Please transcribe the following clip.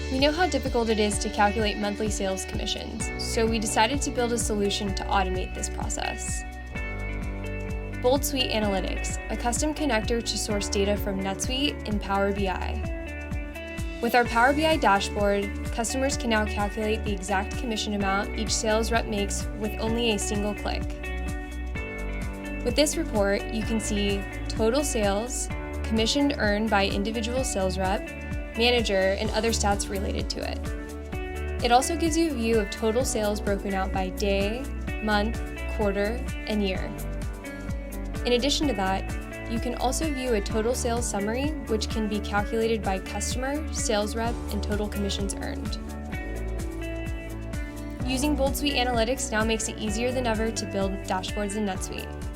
We know how difficult it is to calculate monthly sales commissions, so we decided to build a solution to automate this process. BOLDSuite Analytics, a custom connector to source data from NetSuite and Power BI. With our Power BI dashboard, customers can now calculate the exact commission amount each sales rep makes with only a single click. With this report, you can see total sales, commission earned by individual sales rep, manager, and other stats related to it. It also gives you a view of total sales broken out by day, month, quarter, and year. In addition to that, you can also view a total sales summary, which can be calculated by customer, sales rep, and total commissions earned. Using BOLDSuite Analytics now makes it easier than ever to build dashboards in NetSuite.